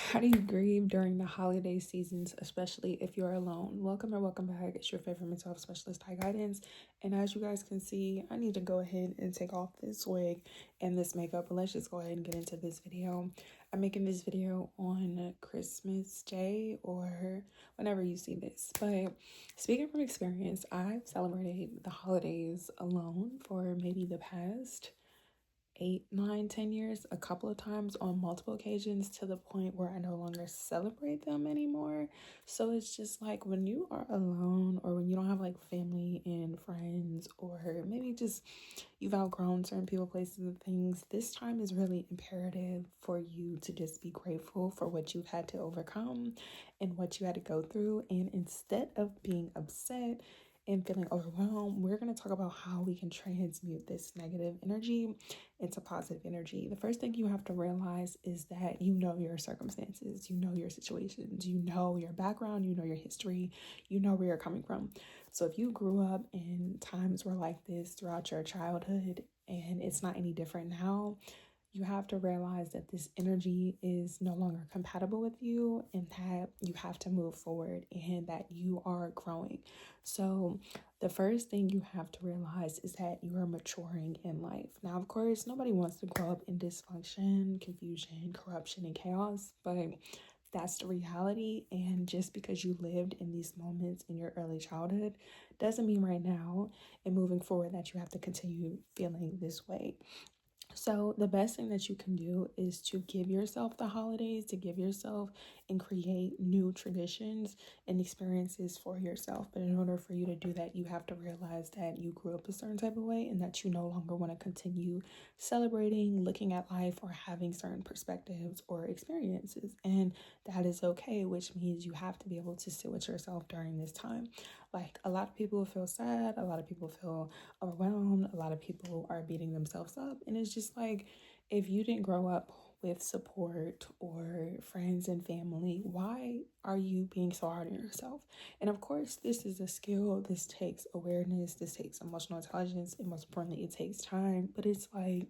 How do you grieve during the holiday seasons, especially if you're alone? Welcome or welcome back. It's your favorite mental health specialist, Ty Guidance. And as you guys can see, I need to go ahead and take off this wig and this makeup. But let's just go ahead and get into this video. I'm making this video on Christmas Day or whenever you see this. But speaking from experience, I've celebrated the holidays alone for maybe the past 8, 9, 10 years, a couple of times on multiple occasions, to the point where I no longer celebrate them anymore. So it's just like when you are alone, or when you don't have like family and friends, or maybe just you've outgrown certain people, places, and things, this time is really imperative for you to just be grateful for what you've had to overcome and what you had to go through. And instead of being upset and feeling overwhelmed, we're going to talk about how we can transmute this negative energy into positive energy. The first thing you have to realize is that you know your circumstances, you know your situations, you know your background, you know your history, you know where you're coming from. So if you grew up in times were like this throughout your childhood and it's not any different now, you have to realize that this energy is no longer compatible with you, and that you have to move forward and that you are growing. So the first thing you have to realize is that you are maturing in life. Now, of course, nobody wants to grow up in dysfunction, confusion, corruption, and chaos, but that's the reality. And just because you lived in these moments in your early childhood doesn't mean right now and moving forward that you have to continue feeling this way. So the best thing that you can do is to give yourself the holidays, to give yourself and create new traditions and experiences for yourself. But in order for you to do that, you have to realize that you grew up a certain type of way and that you no longer want to continue celebrating, looking at life, or having certain perspectives or experiences. And that is okay, which means you have to be able to sit with yourself during this time. Like, a lot of people feel sad, a lot of people feel overwhelmed, a lot of people are beating themselves up, and it's just like, if you didn't grow up with support or friends and family, why are you being so hard on yourself? And of course, this is a skill. This takes awareness, this takes emotional intelligence, and most importantly, it takes time. But it's like,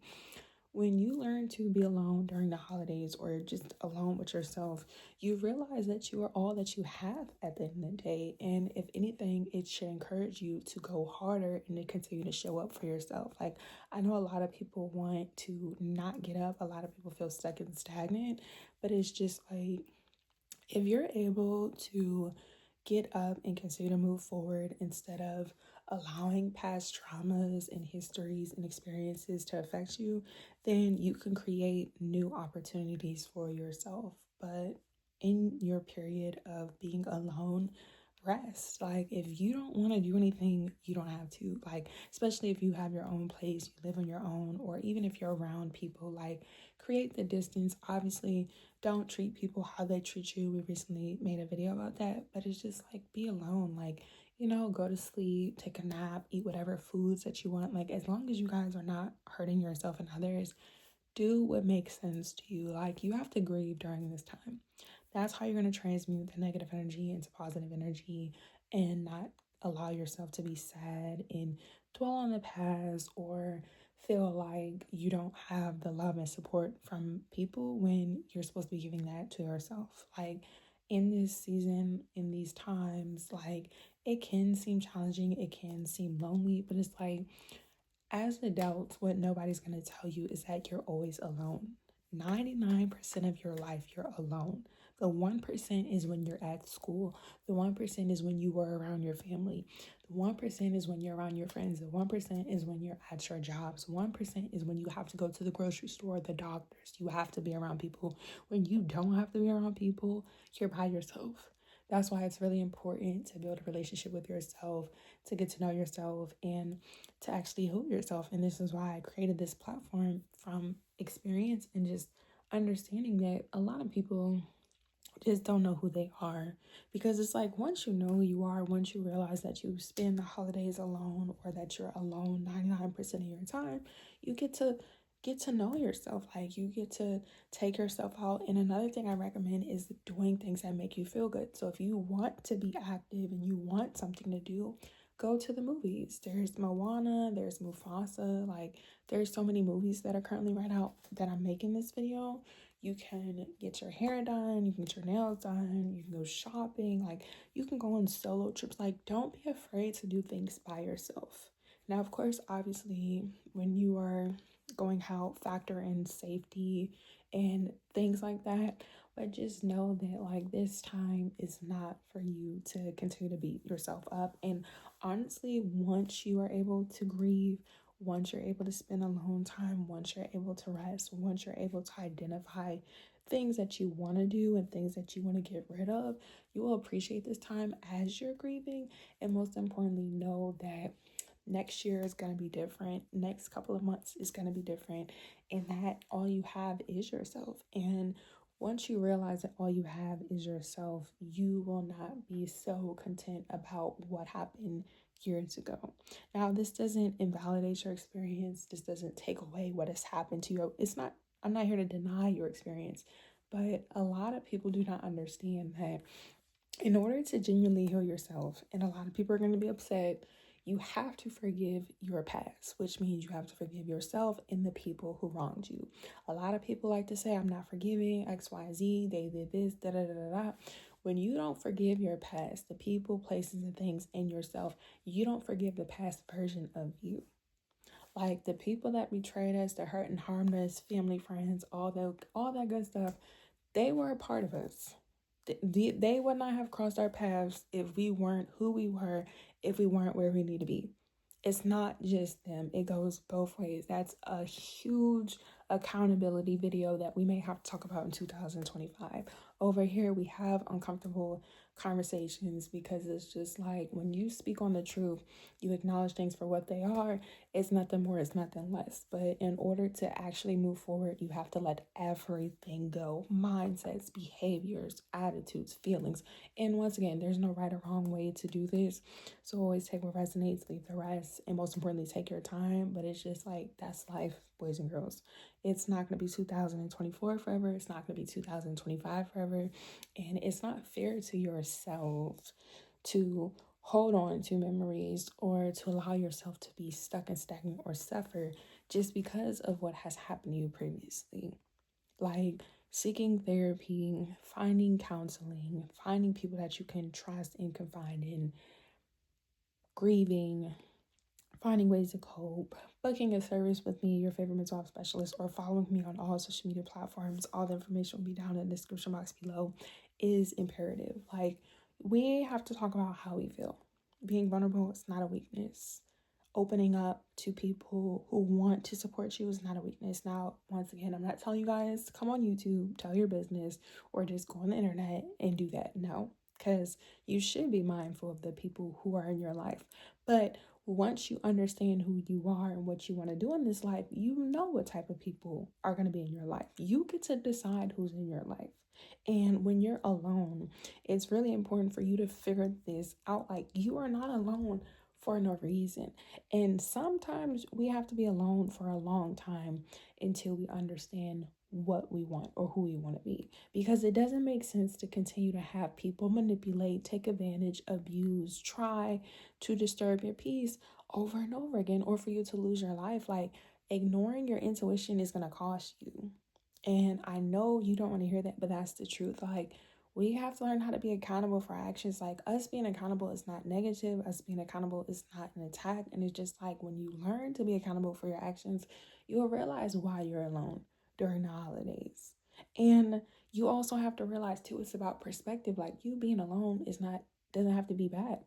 when you learn to be alone during the holidays or just alone with yourself, you realize that you are all that you have at the end of the day. And if anything, it should encourage you to go harder and to continue to show up for yourself. Like, I know a lot of people want to not get up, a lot of people feel stuck and stagnant, but it's just like, if you're able to get up and continue to move forward instead of allowing past traumas and histories and experiences to affect you, then you can create new opportunities for yourself. But in your period of being alone, rest. Like, if you don't want to do anything, you don't have to. Like, especially if you have your own place, you live on your own, or even if you're around people, like, create the distance. Obviously, don't treat people how they treat you. We recently made a video about that, but it's just like, be alone. Like, go to sleep, take a nap, eat whatever foods that you want. Like, as long as you guys are not hurting yourself and others, do what makes sense to you. Like, you have to grieve during this time. That's how you're going to transmute the negative energy into positive energy and not allow yourself to be sad and dwell on the past, or feel like you don't have the love and support from people when you're supposed to be giving that to yourself. Like, in this season, in these times, like, it can seem challenging, it can seem lonely, but it's like, as adults, what nobody's going to tell you is that you're always alone. 99% of your life, you're alone. The 1% is when you're at school. The 1% is when you were around your family. The 1% is when you're around your friends. The 1% is when you're at your jobs. 1% is when you have to go to the grocery store, the doctors. You have to be around people. When you don't have to be around people, you're by yourself. That's why it's really important to build a relationship with yourself, to get to know yourself, and to actually heal yourself. And this is why I created this platform, from experience and just understanding that a lot of people just don't know who they are. Because it's like, once you know who you are, once you realize that you spend the holidays alone, or that you're alone 99% of your time, you get to know yourself. Like, you get to take yourself out. And another thing I recommend is doing things that make you feel good. So if you want to be active and you want something to do, go to the movies. There's Moana, there's Mufasa. Like, there's so many movies that are currently right out that I'm making this video. You can get your hair done, you can get your nails done, you can go shopping, like you can go on solo trips. Like, don't be afraid to do things by yourself. Now, of course, obviously, when you are going out, factor in safety and things like that. But just know that, like, this time is not for you to continue to beat yourself up. And honestly, once you are able to grieve, once you're able to spend alone time, once you're able to rest, once you're able to identify things that you want to do and things that you want to get rid of, you will appreciate this time as you're grieving. And most importantly, know that next year is going to be different. Next couple of months is going to be different. And that all you have is yourself. And once you realize that all you have is yourself, you will not be so content about what happened years ago. Now, this doesn't invalidate your experience. This doesn't take away what has happened to you. I'm not here to deny your experience, but a lot of people do not understand that in order to genuinely heal yourself, and a lot of people are going to be upset, you have to forgive your past, which means you have to forgive yourself and the people who wronged you. A lot of people like to say, I'm not forgiving XYZ, they did this, da da da da da. When you don't forgive your past, the people, places, and things, and yourself, you don't forgive the past version of you. Like the people that betrayed us, that hurt and harmed us, family, friends, all that good stuff, they were a part of us. They would not have crossed our paths if we weren't who we were, if we weren't where we need to be. It's not just them, it goes both ways. That's a huge accountability video that we may have to talk about in 2025. Over here, we have uncomfortable conversations because it's just like when you speak on the truth, you acknowledge things for what they are. It's nothing more, it's nothing less. But in order to actually move forward, you have to let everything go: mindsets, behaviors, attitudes, feelings. And once again, there's no right or wrong way to do this. So always take what resonates, leave the rest, and most importantly, take your time. But it's just like, that's life, boys and girls. It's not going to be 2024 forever. It's not going to be 2025 forever. And it's not fair to yourself to hold on to memories or to allow yourself to be stuck and stagnant or suffer just because of what has happened to you previously. Like seeking therapy, finding counseling, finding people that you can trust and confide in, grieving, finding ways to cope, booking a service with me, your favorite mental health specialist, or following me on all social media platforms. All the information will be down in the description box below, is imperative. Like, we have to talk about how we feel. Being vulnerable is not a weakness. Opening up to people who want to support you is not a weakness. Now, once again, I'm not telling you guys to come on YouTube, tell your business, or just go on the internet and do that. No, because you should be mindful of the people who are in your life. But once you understand who you are and what you want to do in this life, you know what type of people are going to be in your life. You get to decide who's in your life. And when you're alone, it's really important for you to figure this out. Like, you are not alone for no reason. And sometimes we have to be alone for a long time until we understand what we want or who we want to be, because it doesn't make sense to continue to have people manipulate, take advantage, abuse, try to disturb your peace over and over again, or for you to lose your life. Like, ignoring your intuition is going to cost you. And I know you don't want to hear that, but that's the truth. Like, we have to learn how to be accountable for our actions. Like, us being accountable is not negative. Us being accountable is not an attack. And it's just like, when you learn to be accountable for your actions, you'll realize why you're alone during the holidays. And you also have to realize too, it's about perspective. Like, you being alone doesn't have to be bad.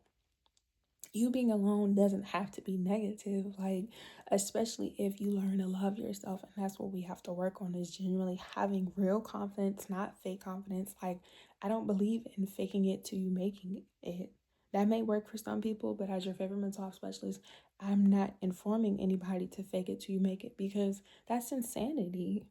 You being alone doesn't have to be negative, like, especially if you learn to love yourself. And that's what we have to work on, is genuinely having real confidence, not fake confidence. Like, I don't believe in faking it till you making it. That may work for some people, but as your favorite mental health specialist, I'm not informing anybody to fake it till you make it, because that's insanity.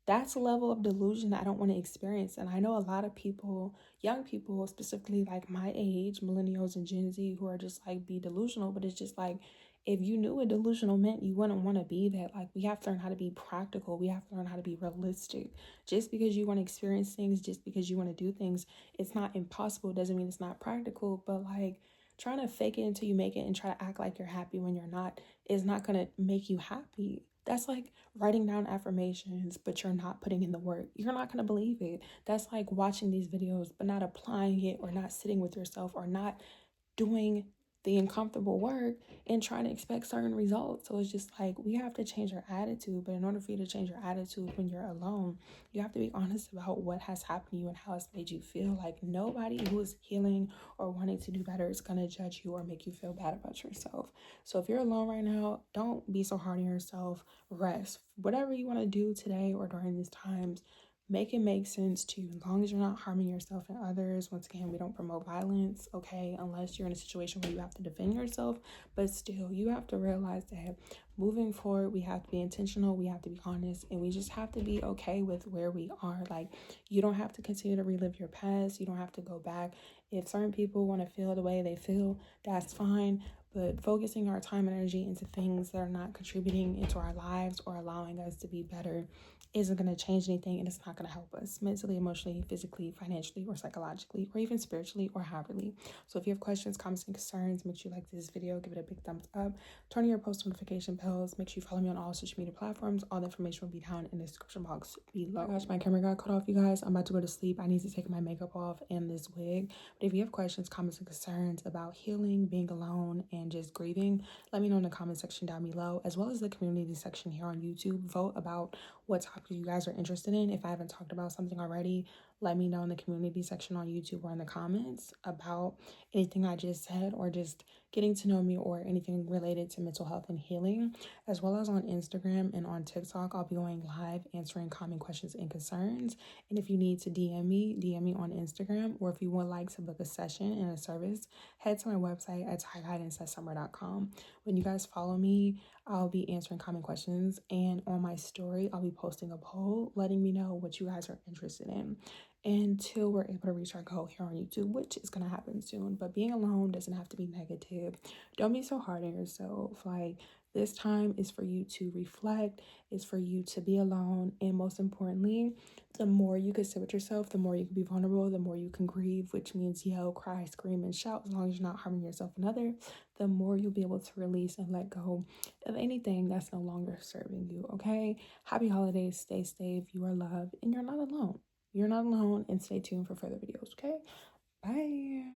That's a level of delusion I don't want to experience. And I know a lot of people, young people, specifically like my age, millennials and Gen Z, who are just like, be delusional. But it's just like, if you knew what delusional meant, you wouldn't want to be that. Like, we have to learn how to be practical. We have to learn how to be realistic. Just because you want to experience things, just because you want to do things, it's not impossible. It doesn't mean it's not practical. But like, trying to fake it until you make it and try to act like you're happy when you're not is not going to make you happy. That's like writing down affirmations, but you're not putting in the work. You're not going to believe it. That's like watching these videos, but not applying it, or not sitting with yourself, or not doing the uncomfortable work and trying to expect certain results. So it's just like we have to change our attitude. But in order for you to change your attitude when you're alone, you have to be honest about what has happened to you and how it's made you feel. Like nobody who is healing or wanting to do better is going to judge you or make you feel bad about yourself. So if you're alone right now, don't be so hard on yourself. Rest. Whatever you want to do today or during these times, make it make sense to you, as long as you're not harming yourself and others. Once again, we don't promote violence, okay, unless you're in a situation where you have to defend yourself. But still, you have to realize that moving forward, we have to be intentional, we have to be honest, and we just have to be okay with where we are. Like, you don't have to continue to relive your past, you don't have to go back. If certain people want to feel the way they feel, that's fine. But focusing our time and energy into things that are not contributing into our lives or allowing us to be better isn't going to change anything, and it's not going to help us mentally, emotionally, physically, financially, or psychologically, or even spiritually or howeverly. So if you have questions, comments, and concerns, make sure you like this video, give it a big thumbs up, turn on your post notification bells, make sure you follow me on all social media platforms. All the information will be down in the description box below. Oh my gosh, my camera got cut off, you guys. I'm about to go to sleep. I need to take my makeup off and this wig. But if you have questions, comments, and concerns about healing, being alone, and just grieving, let me know in the comment section down below, as well as the community section here on YouTube. Vote about what topics you guys are interested in. If I haven't talked about something already, let me know in the community section on YouTube or in the comments about anything I just said, or just getting to know me, or anything related to mental health and healing, as well as on Instagram and on TikTok. I'll be going live answering common questions and concerns. And if you need to DM me on Instagram, or if you would like to book a session and a service, head to my website at tideguidance.summer.com. When you guys follow me, I'll be answering common questions, and on my story, I'll be posting a poll letting me know what you guys are interested in until we're able to reach our goal here on YouTube, which is going to happen soon. But being alone doesn't have to be negative. Don't be so hard on yourself. Like, this time is for you to reflect, is for you to be alone, and most importantly, the more you can sit with yourself, the more you can be vulnerable, the more you can grieve, which means yell, cry, scream, and shout, as long as you're not harming yourself and others, the more you'll be able to release and let go of anything that's no longer serving you, okay? Happy holidays, stay safe, you are loved, and you're not alone. You're not alone, and stay tuned for further videos, okay? Bye.